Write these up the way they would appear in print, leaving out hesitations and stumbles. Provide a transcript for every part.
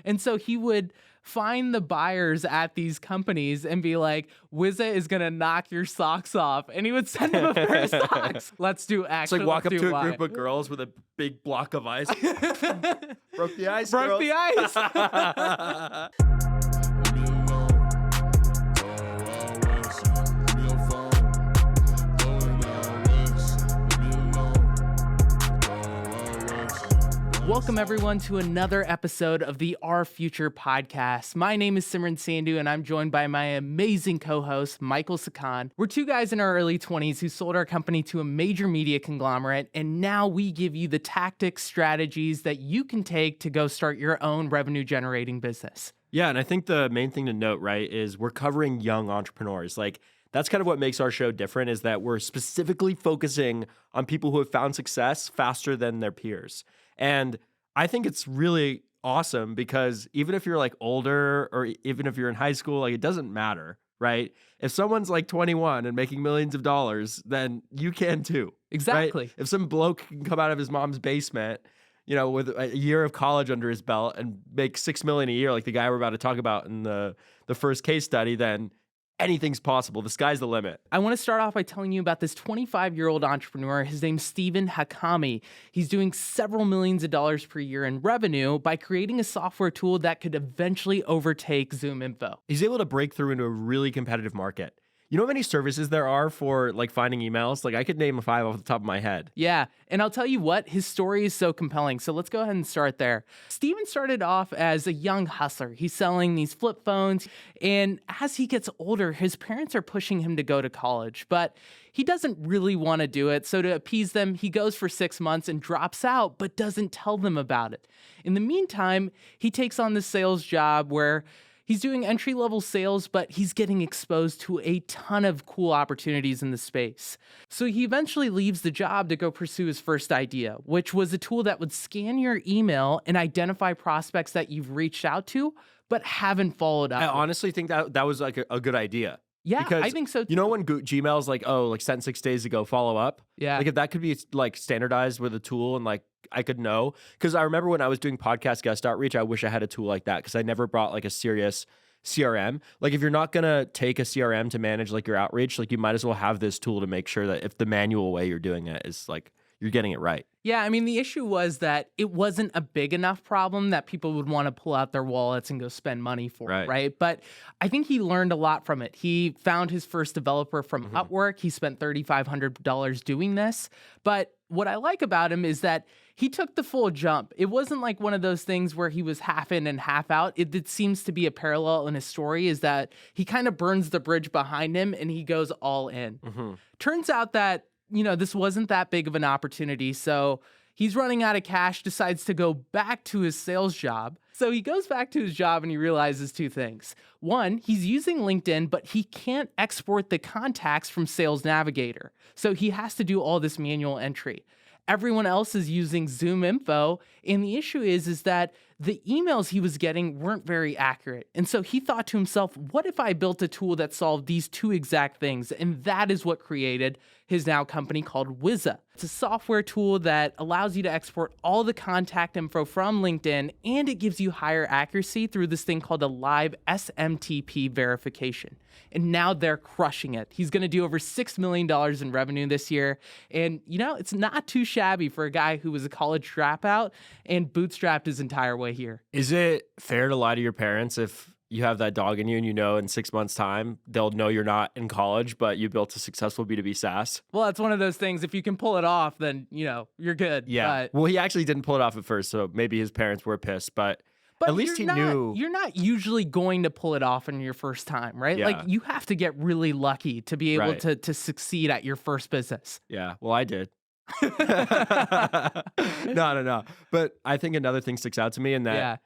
And so he would find the buyers at these companies and be like, Wiza is going to knock your socks off. And he would send them a pair of socks. Let's do It's action. like walk up let's to do a Y. group of girls with a big block of ice. Broke the ice, Broke girls. the ice. Welcome, everyone, to another episode of the Our Future podcast. My name is Simran Sandhu, and I'm joined by my amazing co-host, Michael Sakan. We're two guys in our early 20s who sold our company to a major media conglomerate, and now we give you the tactics, strategies that you can take to go start your own revenue-generating business. Yeah, and I think the main thing to note, right, is we're covering young entrepreneurs. Like, that's kind of what makes our show different, is that we're specifically focusing on people who have found success faster than their peers. And I think it's really awesome because even if you're like older or even if you're in high school, like it doesn't matter, right? If someone's like 21 and making millions of dollars, then you can too. Exactly. Right? If some bloke can come out of his mom's basement, you know, with a year of college under his belt and make $6 million a year, like the guy we're about to talk about in the first case study, then anything's possible. The sky's the limit. I want to start off by telling you about this 25-year-old entrepreneur. His name's Stephen Hakami. He's doing several millions of dollars per year in revenue by creating a software tool that could eventually overtake Zoom Info. He's able to break through into a really competitive market. You know how many services there are for like finding emails? Like I could name 5 off the top of my head. Yeah, and I'll tell you what, his story is so compelling. So let's go ahead and start there. Steven started off as a young hustler. He's selling these flip phones, and as he gets older, his parents are pushing him to go to college, but he doesn't really want to do it. So to appease them, he goes for 6 months and drops out, but doesn't tell them about it. In the meantime, he takes on this sales job where he's doing entry-level sales, but he's getting exposed to a ton of cool opportunities in the space. So he eventually leaves the job to go pursue his first idea, which was a tool that would scan your email and identify prospects that you've reached out to, but haven't followed up. I honestly think that was like a good idea. Yeah, because, I think so too. You know when Gmail's like, oh, like sent 6 days ago, follow up? Yeah. Like if that could be like standardized with a tool and like I could know. Because I remember when I was doing podcast guest outreach, I wish I had a tool like that because I never brought like a serious CRM. Like if you're not going to take a CRM to manage like your outreach, like you might as well have this tool to make sure that if the manual way you're doing it is like, you're getting it right. Yeah, I mean, the issue was that it wasn't a big enough problem that people would want to pull out their wallets and go spend money for it, right? But I think he learned a lot from it. He found his first developer from Upwork. He spent $3,500 doing this. But what I like about him is that he took the full jump. It wasn't like one of those things where he was half in and half out. It seems to be a parallel in his story is that he kind of burns the bridge behind him and he goes all in. Turns out that this wasn't that big of an opportunity. So he's running out of cash, decides to go back to his sales job. So he goes back to his job and he realizes 2 things. One, he's using LinkedIn, but he can't export the contacts from Sales Navigator. So he has to do all this manual entry. Everyone else is using Zoom Info. And the issue is that the emails he was getting weren't very accurate. And so he thought to himself, what if I built a tool that solved these 2 exact things? And that is what created his now company called Wiza. It's a software tool that allows you to export all the contact info from LinkedIn, and it gives you higher accuracy through this thing called a live SMTP verification. And now they're crushing it. He's going to do over $6 million in revenue this year. And, it's not too shabby for a guy who was a college dropout and bootstrapped his entire way here. Is it fair to lie to your parents if you have that dog in you and in 6 months' time, they'll know you're not in college, but you built a successful B2B SaaS? Well, that's one of those things. If you can pull it off, then, you're good. Yeah. Well, he actually didn't pull it off at first, so maybe his parents were pissed, but at least he knew. You're not usually going to pull it off in your first time, right? Yeah. Like you have to get really lucky to be able to succeed at your first business. Yeah. Well, I did. No. But I think another thing sticks out to me in that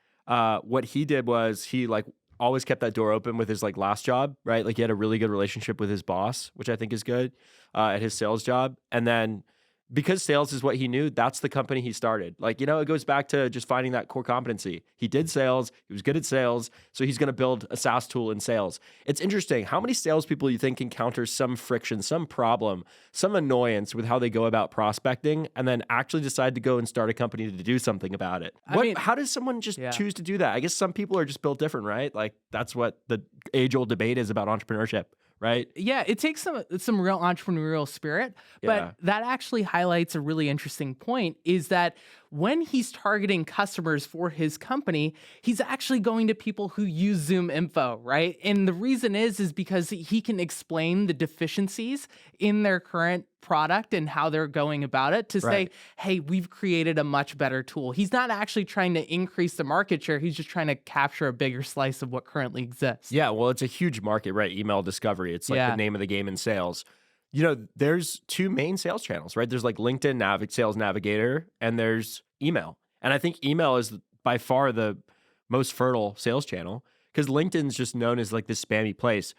what he did was he like always kept that door open with his like last job, right? Like he had a really good relationship with his boss, which I think is good at his sales job. And then because sales is what he knew, that's the company he started. Like, it goes back to just finding that core competency. He did sales. He was good at sales. So he's going to build a SaaS tool in sales. It's interesting. How many salespeople you think encounter some friction, some problem, some annoyance with how they go about prospecting and then actually decide to go and start a company to do something about it? How does someone just choose to do that? I guess some people are just built different, right? Like, that's what the age-old debate is about entrepreneurship. Right? Yeah, it takes some real entrepreneurial spirit, but that actually highlights a really interesting point, is that when he's targeting customers for his company, he's actually going to people who use Zoom Info, right? And the reason is because he can explain the deficiencies in their current product and how they're going about it to say, hey, we've created a much better tool. He's not actually trying to increase the market share. He's just trying to capture a bigger slice of what currently exists. Yeah, well, it's a huge market, right? Email discovery. It's like the name of the game in sales. There's two main sales channels, right? There's like LinkedIn Sales Navigator, and there's email. And I think email is by far the most fertile sales channel, because LinkedIn's just known as like this spammy place.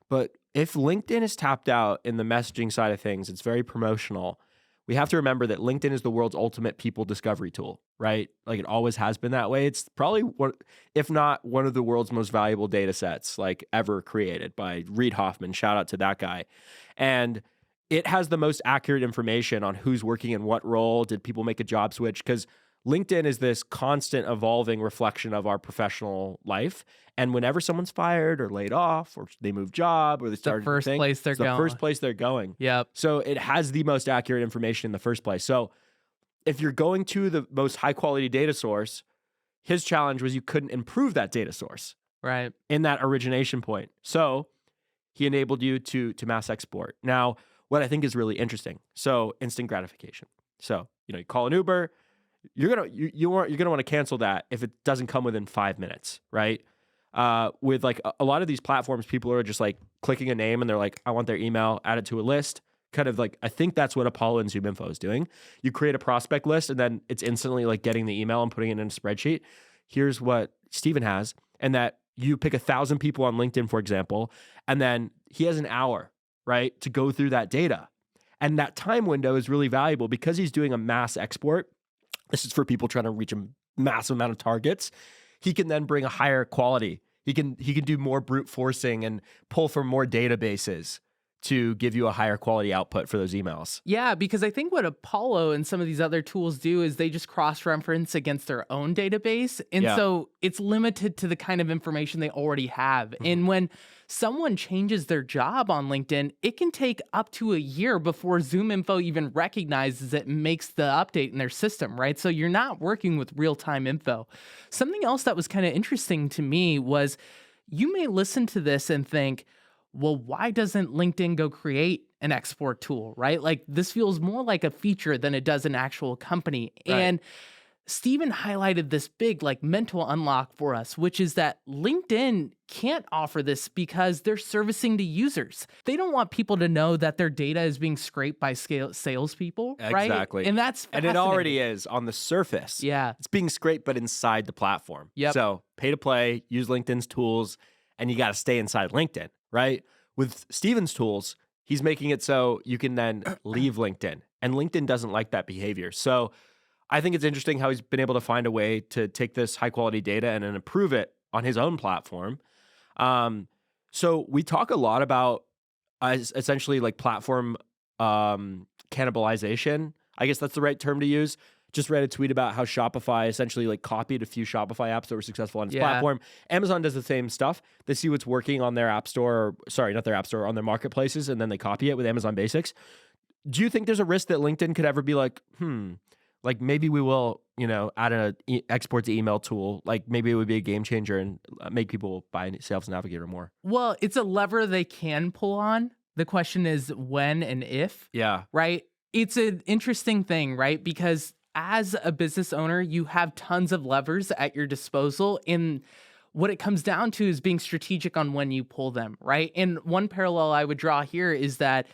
But if LinkedIn is tapped out in the messaging side of things, it's very promotional. We have to remember that LinkedIn is the world's ultimate people discovery tool, right? Like, it always has been that way. It's probably one, if not one of the world's most valuable data sets like ever created by Reid Hoffman. Shout out to that guy. And it has the most accurate information on who's working in what role. Did people make a job switch? Because LinkedIn is this constant evolving reflection of our professional life. And whenever someone's fired or laid off or they move job or they start the first place they're going. Yep. So it has the most accurate information in the first place. So if you're going to the most high quality data source, his challenge was you couldn't improve that data source in that origination point. So he enabled you to mass export. Now, what I think is really interesting, so instant gratification. So, you call an Uber, you're gonna want to cancel that if it doesn't come within 5 minutes, right? With like a lot of these platforms, people are just like clicking a name and they're like, I want their email, add it to a list. Kind of like, I think that's what Apollo and Zoom Info is doing. You create a prospect list and then it's instantly like getting the email and putting it in a spreadsheet. Here's what Steven has, and that you pick 1,000 people on LinkedIn, for example, and then he has an hour, right, to go through that data. And that time window is really valuable because he's doing a mass export. This is for people trying to reach a massive amount of targets. He can then bring a higher quality. He can do more brute forcing and pull from more databases to give you a higher quality output for those emails. Yeah, because I think what Apollo and some of these other tools do is they just cross-reference against their own database. And so it's limited to the kind of information they already have. Mm-hmm. And when someone changes their job on LinkedIn, it can take up to a year before Zoom Info even recognizes it and makes the update in their system, right? So you're not working with real-time info. Something else that was kind of interesting to me was you may listen to this and think, well, why doesn't LinkedIn go create an export tool, right? Like, this feels more like a feature than it does an actual company. Right. And Steven highlighted this big like mental unlock for us, which is that LinkedIn can't offer this because they're servicing to users. They don't want people to know that their data is being scraped by salespeople, right? Exactly. And that's fascinating. And it already is on the surface. Yeah. It's being scraped, but inside the platform. Yep. So pay to play, use LinkedIn's tools, and you got to stay inside LinkedIn, right? With Steven's tools, he's making it so you can then leave LinkedIn, and LinkedIn doesn't like that behavior. So I think it's interesting how he's been able to find a way to take this high quality data and then improve it on his own platform. So we talk a lot about essentially like platform cannibalization. I guess that's the right term to use. Just read a tweet about how Shopify essentially like copied a few Shopify apps that were successful on its platform. Amazon does the same stuff. They see what's working on their app store, not their app store, on their marketplaces, and then they copy it with Amazon Basics. Do you think there's a risk that LinkedIn could ever be like, like maybe we will, add an export to email tool. Like maybe it would be a game changer and make people buy Sales Navigator more. Well, it's a lever they can pull on. The question is when and if. Yeah. Right? It's an interesting thing, right? Because as a business owner, you have tons of levers at your disposal. And what it comes down to is being strategic on when you pull them, right? And one parallel I would draw here is that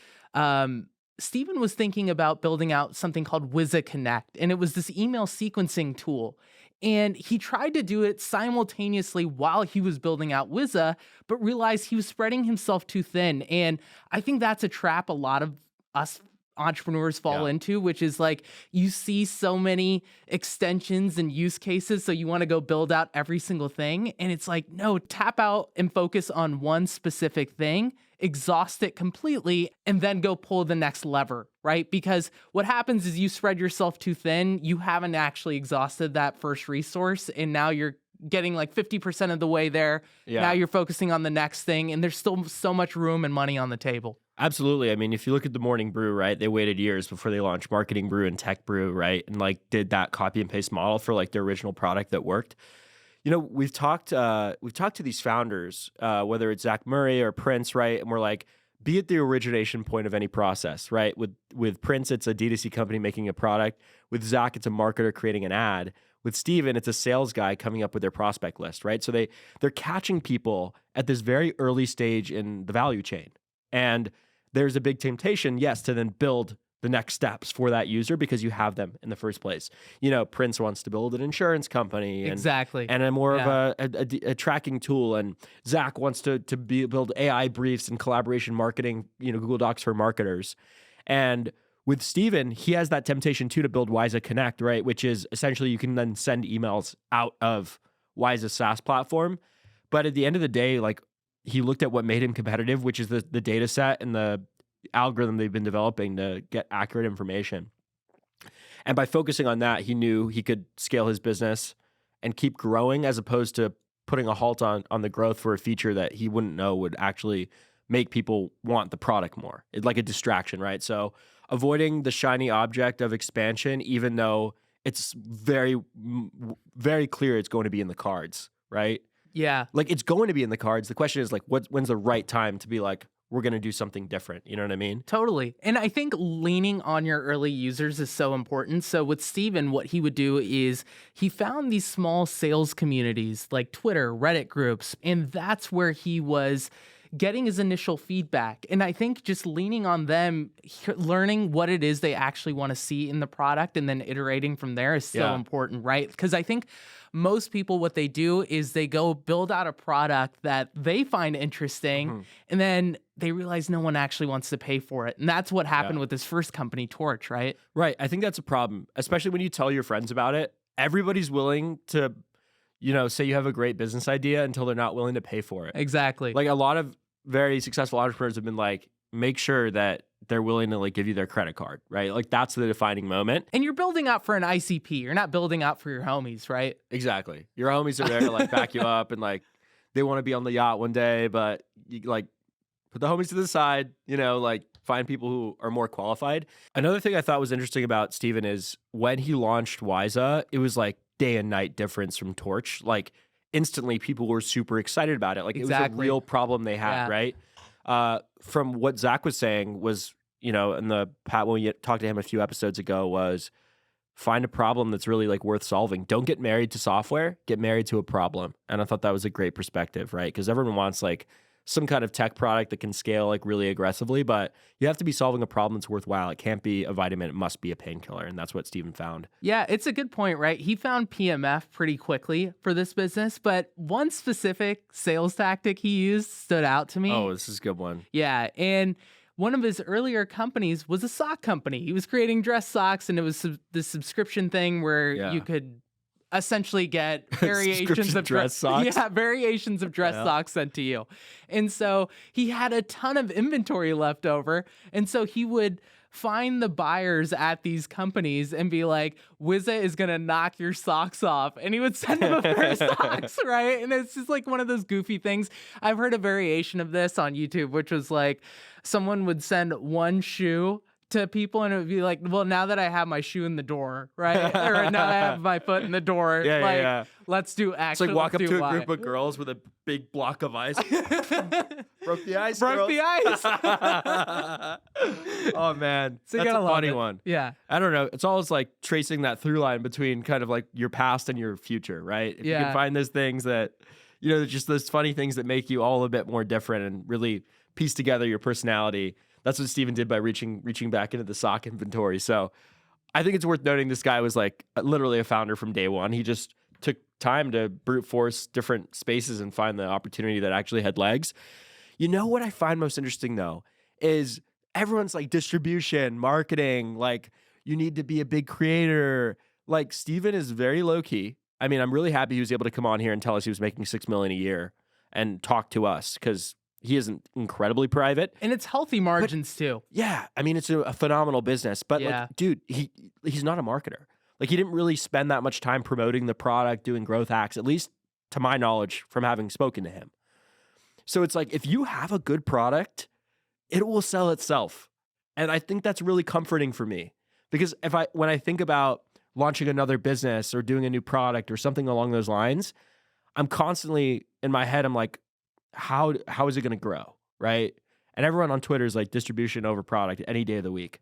Steven was thinking about building out something called Wiza Connect, and it was this email sequencing tool. And he tried to do it simultaneously while he was building out Wiza, but realized he was spreading himself too thin. And I think that's a trap a lot of us entrepreneurs fall into, which is like you see so many extensions and use cases, so you want to go build out every single thing. And it's like, no, tap out and focus on one specific thing, exhaust it completely, and then go pull the next lever, right? Because what happens is you spread yourself too thin, you haven't actually exhausted that first resource, and now you're getting like 50% of the way there. Now you're focusing on the next thing, and there's still so much room and money on the table. Absolutely. I mean, if you look at the Morning Brew, right, they waited years before they launched Marketing Brew and Tech Brew, right, and like did that copy and paste model for like their original product that worked. You know, we've talked to these founders, whether it's Zach Murray or Prince, right, and we're like, be at the origination point of any process, right? With Prince, it's a D2C company making a product. With Zach, it's a marketer creating an ad. With Steven, it's a sales guy coming up with their prospect list, right? So they're catching people at this very early stage in the value chain. And there's a big temptation, yes, to then build the next steps for that user because you have them in the first place. You know, Prince wants to build an insurance company. And, Exactly. And a more of a tracking tool. And Zach wants to build AI briefs and collaboration marketing, you know, Google Docs for marketers. And with Steven, he has that temptation too to build Wiza Connect, right? Which is essentially you can then send emails out of Wiza's SaaS platform. But at the end of the day, like he looked at what made him competitive, which is the data set and the algorithm they've been developing to get accurate information. And by focusing on that, he knew he could scale his business and keep growing as opposed to putting a halt on the growth for a feature that he wouldn't know would actually make people want the product more. It's like a distraction, right? So avoiding the shiny object of expansion, even though it's very, very clear it's going to be in the cards, right? Yeah. Like it's going to be in the cards. The question is like, when's the right time to be like, we're going to do something different. You know what I mean? Totally. And I think leaning on your early users is so important. So with Steven, what he would do is he found these small sales communities like Twitter, Reddit groups, and that's where he was getting his initial feedback. And I think just leaning on them, learning what it is they actually want to see in the product and then iterating from there is so important, right? Because I think most people, what they do is they go build out a product that they find interesting, and then they realize no one actually wants to pay for it. And that's what happened with this first company, Torch, right? Right. I think that's a problem, especially when you tell your friends about it. Everybody's willing to, you know, say you have a great business idea until they're not willing to pay for it. Exactly. Like a lot of very successful entrepreneurs have been like, make sure that they're willing to like give you their credit card, right? Like that's the defining moment. And you're building out for an ICP. You're not building out for your homies, right? Exactly. Your homies are there to like back you up and like they want to be on the yacht one day, but you like put the homies to the side, you know, like find people who are more qualified. Another thing I thought was interesting about Steven is when he launched Wiza, it was like day and night difference from Torch. Like instantly people were super excited about it. Like it was a real problem they had, right? From what Zach was saying was, you know, in the when we talked to him a few episodes ago was find a problem that's really like worth solving. Don't get married to software, get married to a problem. And I thought that was a great perspective, right? Because everyone wants like some kind of tech product that can scale like really aggressively, but you have to be solving a problem that's worthwhile. It can't be a vitamin. It must be a painkiller. And that's what Steven found. Yeah, it's a good point, right? He found PMF pretty quickly for this business, but one specific sales tactic he used stood out to me. Oh, this is a good one. Yeah, and one of his earlier companies was a sock company. He was creating dress socks, and it was the subscription thing where you could essentially get variations of dress socks. Yeah, variations of dress socks sent to you. And so he had a ton of inventory left over. And so he would find the buyers at these companies and be like, Wiza is going to knock your socks off. And he would send them a pair of socks, right? And it's just like one of those goofy things. I've heard a variation of this on YouTube, which was like someone would send one shoe to people and it would be like, well, now that I have my shoe in the door, right? Or now I have my foot in the door, let's do action. It's like walk up to a group of girls with a big block of ice. Broke the ice, Broke the ice. Oh, man. So that's a funny one. Yeah. I don't know. It's always like tracing that through line between kind of like your past and your future, right? If you can find those things that, you know, just those funny things that make you all a bit more different and really piece together your personality. That's what Steven did by reaching back into the sock inventory. So I think it's worth noting this guy was like literally a founder from day one. He just took time to brute force different spaces and find the opportunity that actually had legs. You know what I find most interesting though is everyone's like distribution, marketing, like you need to be a big creator. Like Steven is very low key. I mean, I'm really happy he was able to come on here and tell us he was making $6 million a year and talk to us because he isn't incredibly private. And it's healthy margins too. Yeah. I mean, it's a phenomenal business. But like, dude, he's not a marketer. Like he didn't really spend that much time promoting the product, doing growth hacks, at least to my knowledge from having spoken to him. So it's like, if you have a good product, it will sell itself. And I think that's really comforting for me because when I think about launching another business or doing a new product or something along those lines, I'm constantly in my head, I'm like, how is it going to grow, right? And everyone on Twitter is like distribution over product any day of the week.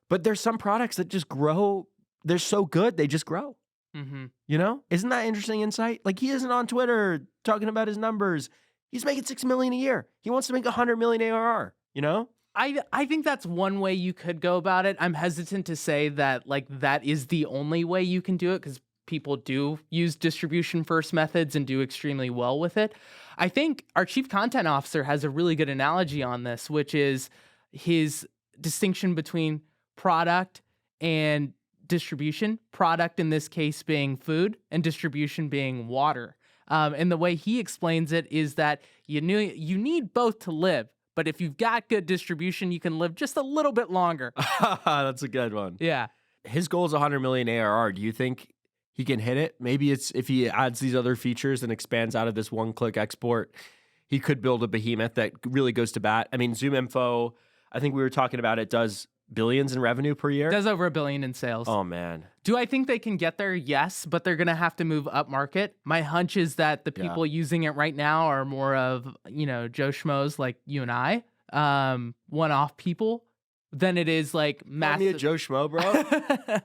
But there's some products that just grow. They're so good, they just grow. Mm-hmm. You know? Isn't that interesting insight? Like he isn't on Twitter talking about his numbers. He's making $6 million a year. He wants to make $100 million ARR, you know? I think that's one way you could go about it. I'm hesitant to say that like that is the only way you can do it because people do use distribution first methods and do extremely well with it. I think our chief content officer has a really good analogy on this, which is his distinction between product and distribution. Product in this case being food and distribution being water. And the way he explains it is that you need both to live. But if you've got good distribution, you can live just a little bit longer. That's a good one. Yeah. His goal is 100 million ARR. Do you think he can hit it? Maybe it's if he adds these other features and expands out of this one-click export, he could build a behemoth that really goes to bat. I mean, Zoom Info, I think we were talking about it, does billions in revenue per year. Does over $1 billion in sales. Oh, man. Do I think they can get there? Yes, but they're going to have to move up market. My hunch is that the people using it right now are more of, Joe Schmoes like you and I, one-off people, than it is like massive. Me a Joe Schmo, bro?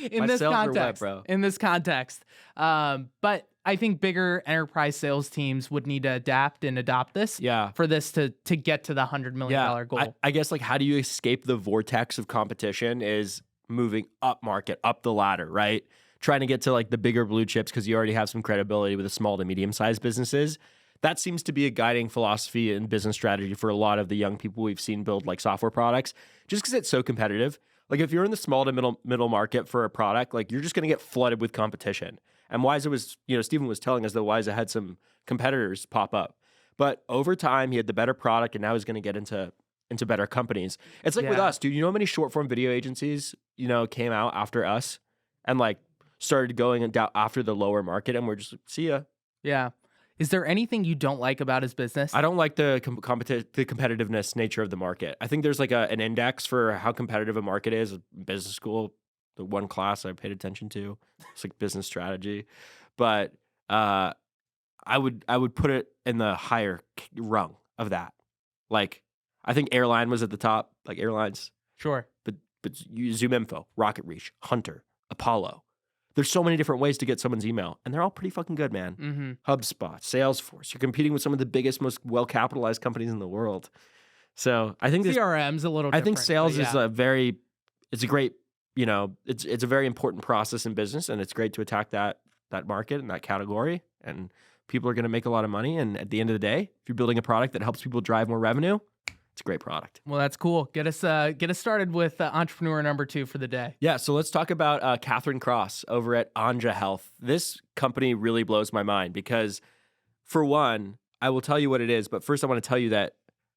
In this context. But I think bigger enterprise sales teams would need to adapt and adopt this for this to get to the $100 million goal. I guess like how do you escape the vortex of competition is moving up market, up the ladder, right? Trying to get to like the bigger blue chips because you already have some credibility with the small to medium-sized businesses. That seems to be a guiding philosophy and business strategy for a lot of the young people we've seen build like software products, just because it's so competitive. Like if you're in the small to middle market for a product, like you're just going to get flooded with competition. And Wiza was, Steven was telling us that Wiza had some competitors pop up. But over time, he had the better product and now he's going to get into better companies. It's like with us, dude, you know how many short form video agencies, came out after us and like started going down after the lower market and we're just like, see ya. Yeah. Is there anything you don't like about his business? I don't like the competitiveness nature of the market. I think there's like an index for how competitive a market is. Business school, the one class I paid attention to, it's like business strategy. But I would put it in the higher rung of that. Like I think airline was at the top, like airlines. Sure. But Zoom Info, Rocket Reach, Hunter, Apollo. There's so many different ways to get someone's email, and they're all pretty fucking good, man. Mm-hmm. HubSpot, Salesforce. You're competing with some of the biggest, most well-capitalized companies in the world. So I think CRM's a little different. I think sales is it's a great, it's a very important process in business, and it's great to attack that market and that category. And people are going to make a lot of money. And at the end of the day, if you're building a product that helps people drive more revenue, it's a great product. Well, that's cool. Get us started with entrepreneur number 2 for the day. Yeah, so let's talk about Kathryn Cross over at Anja Health. This company really blows my mind because, for one, I will tell you what it is, but first I want to tell you that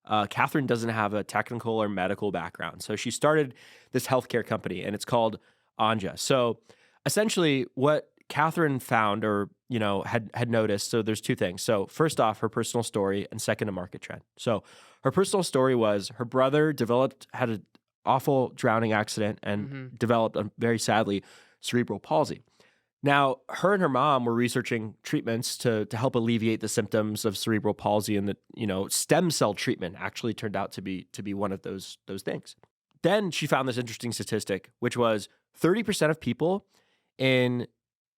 Kathryn doesn't have a technical or medical background. So she started this healthcare company, and it's called Anja. So essentially what Kathryn found or had noticed, so there's two things. So first off, her personal story, and second, a market trend. So her personal story was her brother had an awful drowning accident and developed, very sadly, cerebral palsy. Now, her and her mom were researching treatments to help alleviate the symptoms of cerebral palsy, and the stem cell treatment actually turned out to be one of those things. Then she found this interesting statistic, which was 30% of people in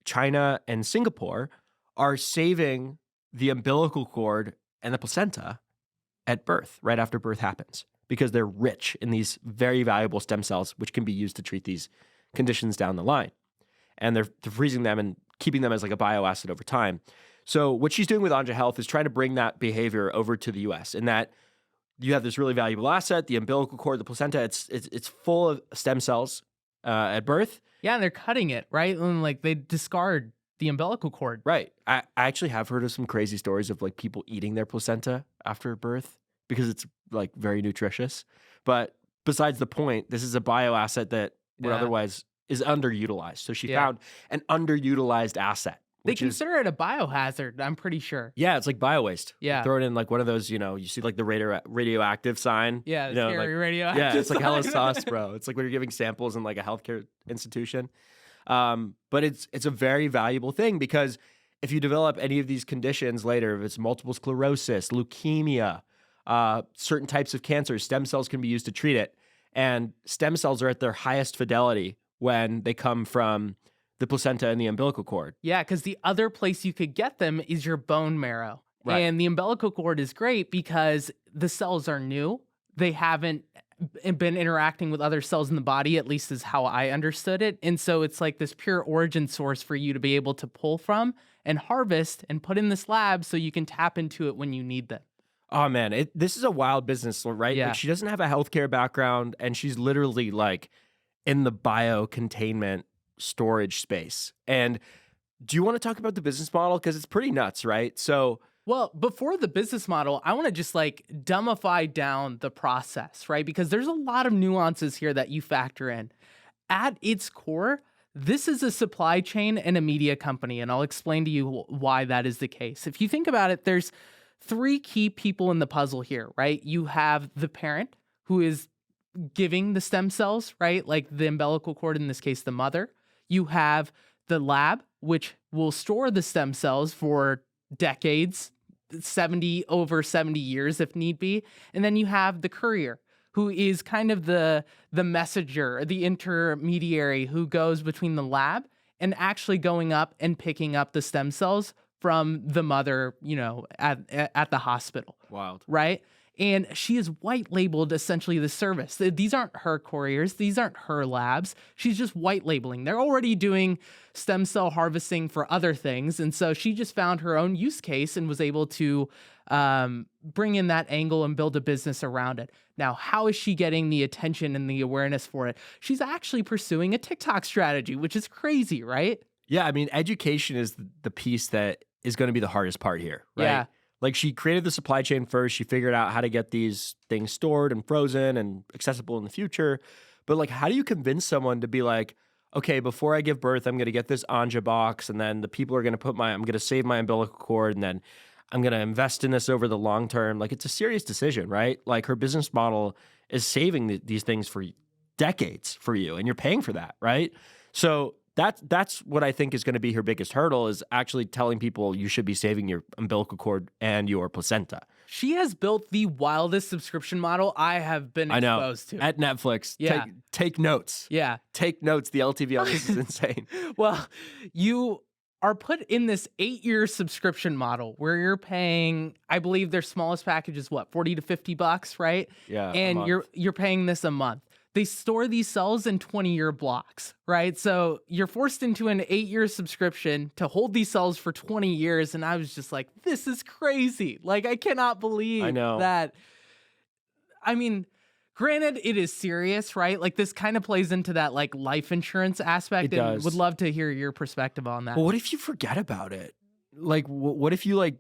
China and Singapore are saving the umbilical cord and the placenta at birth, right after birth happens, because they're rich in these very valuable stem cells, which can be used to treat these conditions down the line. And they're freezing them and keeping them as like a bioasset over time. So what she's doing with Anja Health is trying to bring that behavior over to the US, in that you have this really valuable asset, the umbilical cord, the placenta. It's full of stem cells at birth. Yeah, and they're cutting it, right? And like they discard the umbilical cord. Right. I actually have heard of some crazy stories of like people eating their placenta after birth because it's like very nutritious. But besides the point, this is a bioasset that would otherwise is underutilized. So she found an underutilized asset. They consider it a biohazard, I'm pretty sure. Yeah, it's like bio-waste. Yeah. Throw it in like one of those, you see like the radioactive sign. Yeah, you know, scary like, radioactive yeah, it's like hella sign. sauce, bro. It's like when you're giving samples in like a healthcare institution. But it's a very valuable thing because if you develop any of these conditions later, if it's multiple sclerosis, leukemia, certain types of cancer, stem cells can be used to treat it. And stem cells are at their highest fidelity when they come from the placenta and the umbilical cord. Yeah, because the other place you could get them is your bone marrow. Right. And the umbilical cord is great because the cells are new. They haven't been interacting with other cells in the body, at least is how I understood it. And so it's like this pure origin source for you to be able to pull from and harvest and put in this lab so you can tap into it when you need them. Oh man, this is a wild business, right? Yeah. Like she doesn't have a healthcare background and she's literally like in the bio-containment storage space. And do you want to talk about the business model? Because it's pretty nuts, right? So, well, before the business model, I want to just like dumbify down the process, right? Because there's a lot of nuances here that you factor in. At its core, this is a supply chain and a media company, and I'll explain to you why that is the case. If you think about it, there's three key people in the puzzle here, right? You have the parent who is giving the stem cells, right? Like the umbilical cord, in this case, the mother. You have the lab, which will store the stem cells for decades, over 70 years if need be. And then you have the courier, who is kind of the messenger, the intermediary who goes between the lab and actually going up and picking up the stem cells from the mother, at the hospital. Wild. Right? And she is white labeled essentially the service. These aren't her couriers. These aren't her labs. She's just white labeling. They're already doing stem cell harvesting for other things. And so she just found her own use case and was able to bring in that angle and build a business around it. Now, how is she getting the attention and the awareness for it? She's actually pursuing a TikTok strategy, which is crazy, right? Yeah, I mean, education is the piece that is going to be the hardest part here, right? Yeah. Like she created the supply chain first. She figured out how to get these things stored and frozen and accessible in the future. But like, how do you convince someone to be like, okay, before I give birth, I'm going to get this Anja box, and then the people are going to I'm going to save my umbilical cord, and then I'm going to invest in this over the long term. Like, it's a serious decision, right? Like her business model is saving these things for decades for you, and you're paying for that, right? So that's what I think is going to be her biggest hurdle, is actually telling people you should be saving your umbilical cord and your placenta. She has built the wildest subscription model I have been exposed to. At Netflix. Yeah. Take notes. Yeah. Take notes. The LTV on this is insane. Well, you are put in this 8-year subscription model where you're paying, I believe their smallest package is what, $40 to $50, right? Yeah. And you're paying this a month. They store these cells in 20-year blocks, right? So you're forced into an 8-year subscription to hold these cells for 20 years. And I was just like, this is crazy. Like, I cannot believe that. I mean, granted, it is serious, right? Like, this kind of plays into that like life insurance aspect. It does. Would love to hear your perspective on that. Well, what if you forget about it? Like, what if you like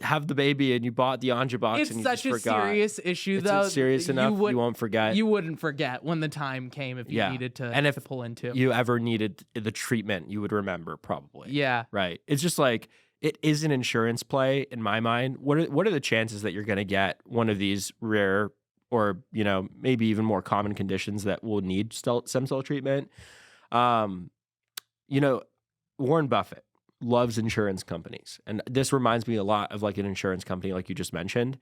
have the baby and you bought the Anja box and you just forgot? It's such a serious issue, though. It's serious enough you won't forget. You wouldn't forget when the time came if you needed to, and if to pull into. You ever needed the treatment, you would remember probably. Yeah. Right. It's just like, it is an insurance play in my mind. What are the chances that you're going to get one of these rare or, maybe even more common conditions that will need stem cell treatment? Warren Buffett loves insurance companies. And this reminds me a lot of like an insurance company like you just mentioned.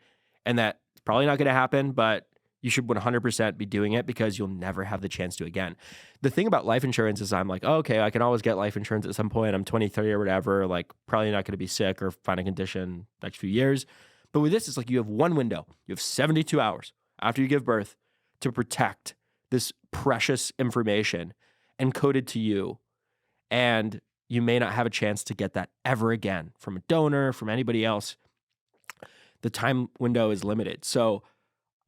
And that's probably not going to happen, but you should 100% be doing it because you'll never have the chance to again. The thing about life insurance is I'm like, oh, okay, I can always get life insurance at some point. I'm 20, 30 or whatever, like probably not going to be sick or find a condition next few years. But with this, it's like you have one window. You have 72 hours after you give birth to protect this precious information encoded to you. And you may not have a chance to get that ever again from a donor, from anybody else. The time window is limited. So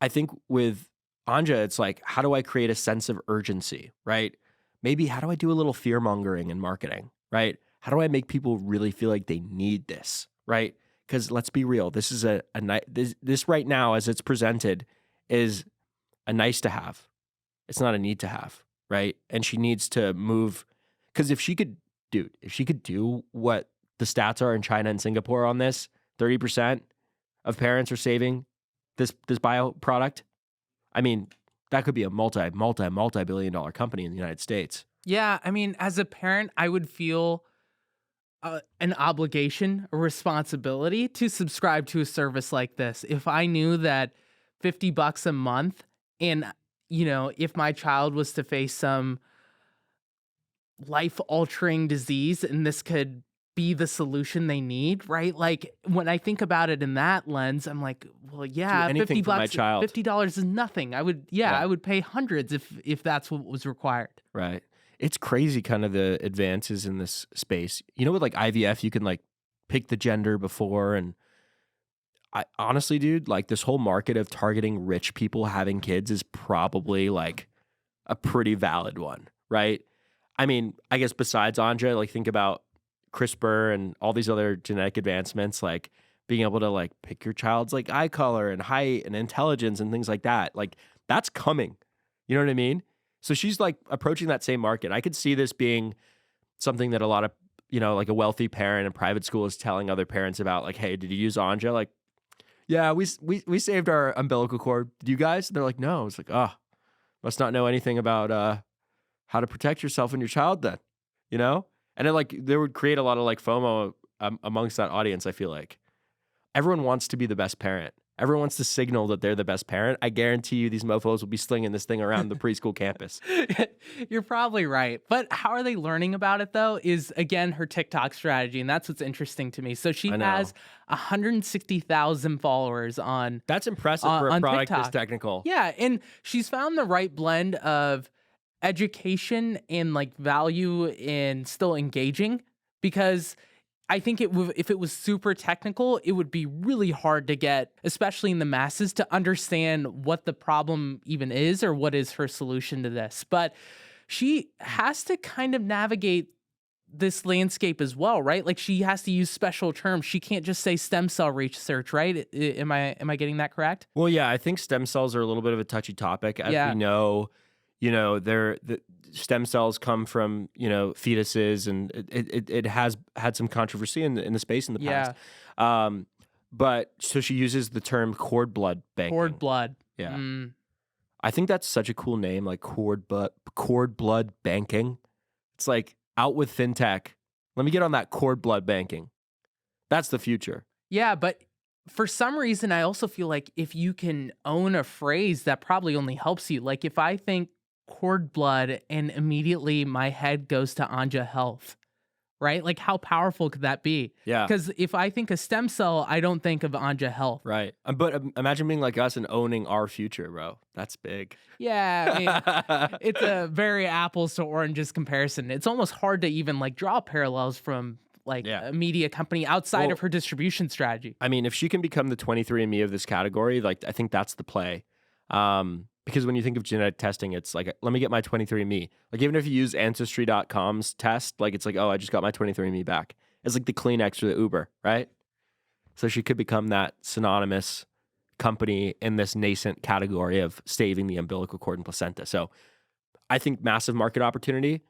I think with Anja, it's like, how do I create a sense of urgency, right? Maybe how do I do a little fear mongering in marketing, right? How do I make people really feel like they need this, right? Because let's be real, this is this right now as it's presented is a nice to have. It's not a need to have, right? And she needs to move, because if she could do what the stats are in China and Singapore on this, 30% of parents are saving this bio product. I mean, that could be a multi-billion dollar company in the United States. Yeah, I mean, as a parent, I would feel an obligation, a responsibility to subscribe to a service like this. If I knew that $50 a month, and if my child was to face some life-altering disease and this could be the solution they need, right? Like when I think about it in that lens, I'm like, well, yeah, $50 for my child. $50 is nothing. I would pay hundreds if that's what was required. Right. It's crazy kind of the advances in this space. With like IVF, you can like pick the gender before. And I honestly, dude, like this whole market of targeting rich people having kids is probably like a pretty valid one, right? I mean, I guess besides Anja, like think about CRISPR and all these other genetic advancements, like being able to like pick your child's like eye color and height and intelligence and things like that. Like that's coming. You know what I mean? So she's like approaching that same market. I could see this being something that a lot of, like a wealthy parent in private school is telling other parents about, like, hey, did you use Anja? Like, yeah, we saved our umbilical cord. Did you guys? They're like, no. It's like, oh, must not know anything about how to protect yourself and your child then, And it like, there would create a lot of like FOMO amongst that audience, I feel like. Everyone wants to be the best parent. Everyone wants to signal that they're the best parent. I guarantee you these mofos will be slinging this thing around the preschool campus. You're probably right. But how are they learning about it, though, is, again, her TikTok strategy. And that's what's interesting to me. So she has 160,000 followers on That's impressive for a product TikTok. this technical. Yeah. And she's found the right blend of education and like value and still engaging, because I think if it was super technical, it would be really hard to get, especially in the masses, to understand what the problem even is or what is her solution to this. But she has to kind of navigate this landscape as well, right? Like she has to use special terms. She can't just say stem cell research, right? Am I getting that correct? Well, yeah, I think stem cells are a little bit of a touchy topic. As we know, the stem cells come from, fetuses, and it has had some controversy in the space in the past. But so she uses the term cord blood banking. Cord blood. Yeah. I think that's such a cool name, like cord blood banking. It's like out with fintech. Let me get on that cord blood banking. That's the future. Yeah, but for some reason, I also feel like if you can own a phrase, that probably only helps you. Like if I think cord blood and immediately my head goes to Anja Health, right? Like how powerful could that be? Yeah. Because if I think of stem cell, I don't think of Anja Health. Right. But imagine being like us and owning our future, bro. That's big. Yeah. I mean, it's a very apples to oranges comparison. It's almost hard to even like draw parallels from like a media company outside of her distribution strategy. I mean, if she can become the 23andMe of this category, like I think that's the play. Because when you think of genetic testing, it's like, let me get my 23andMe. Like even if you use Ancestry.com's test, like it's like, oh, I just got my 23andMe back. It's like the Kleenex or the Uber, right? So she could become that synonymous company in this nascent category of saving the umbilical cord and placenta. So I think massive market opportunity.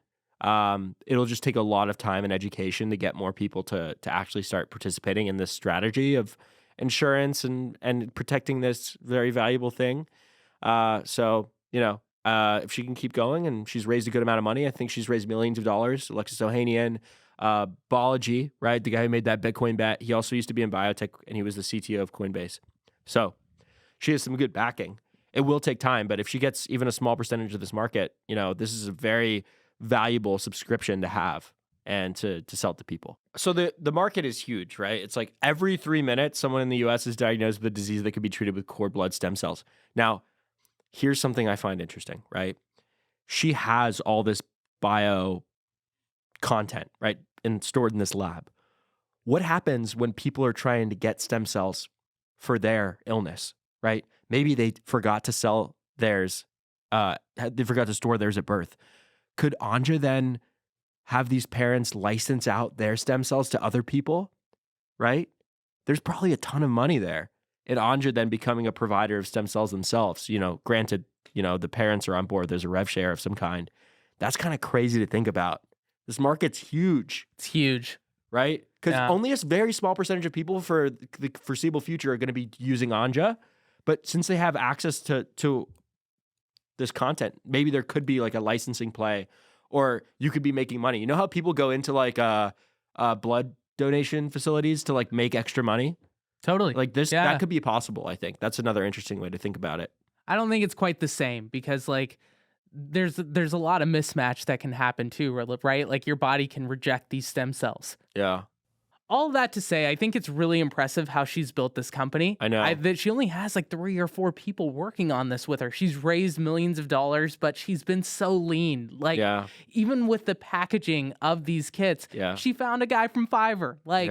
It'll just take a lot of time and education to get more people to actually start participating in this strategy of insurance and protecting this very valuable thing. So, if she can keep going, and she's raised a good amount of money, I think she's raised millions of dollars. Alexis Ohanian, Balaji, right? The guy who made that Bitcoin bet. He also used to be in biotech, and he was the CTO of Coinbase. So she has some good backing. It will take time, but if she gets even a small percentage of this market, this is a very valuable subscription to have and to sell to people. So the market is huge, right? It's like every 3 minutes, someone in the US is diagnosed with a disease that could be treated with cord blood stem cells. Now, here's something I find interesting, right? She has all this bio content, right? And stored in this lab. What happens when people are trying to get stem cells for their illness? right? Maybe they forgot to sell theirs. They forgot to store theirs at birth. Could Anja then have these parents license out their stem cells to other people, right? There's probably a ton of money there. And Anja then becoming a provider of stem cells themselves. Granted, the parents are on board. There's a rev share of some kind. That's kind of crazy to think about. This market's huge. It's huge. Right? Because only a very small percentage of people for the foreseeable future are going to be using Anja. But since they have access to this content, maybe there could be like a licensing play, or you could be making money. You know how people go into like blood donation facilities to like make extra money? Totally. Like this, that could be possible, I think. That's another interesting way to think about it. I don't think it's quite the same because like there's a lot of mismatch that can happen too, right? Like your body can reject these stem cells. Yeah. All that to say, I think it's really impressive how she's built this company. I know. That she only has like 3 or 4 people working on this with her. She's raised millions of dollars, but she's been so lean. Like, even with the packaging of these kits, she found a guy from Fiverr. Like,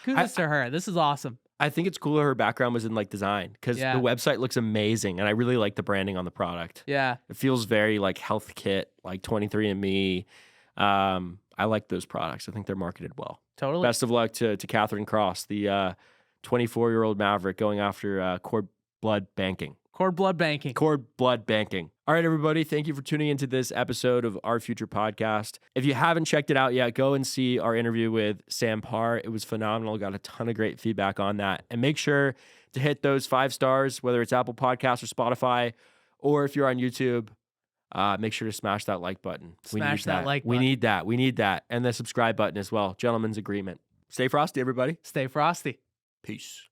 kudos to her. This is awesome. I think it's cool her background was in like design because the website looks amazing, and I really like the branding on the product. Yeah. It feels very like health kit, like 23andMe. I like those products. I think they're marketed well. Totally. Best of luck to Kathryn Cross, the 24-year-old maverick going after cord blood banking. Cord blood banking. Cord blood banking. All right, everybody. Thank you for tuning into this episode of Our Future Podcast. If you haven't checked it out yet, go and see our interview with Sam Parr. It was phenomenal. Got a ton of great feedback on that. And make sure to hit those 5 stars, whether it's Apple Podcasts or Spotify, or if you're on YouTube, make sure to smash that like button. Smash that like button. We need that. We need that. And the subscribe button as well. Gentlemen's agreement. Stay frosty, everybody. Stay frosty. Peace.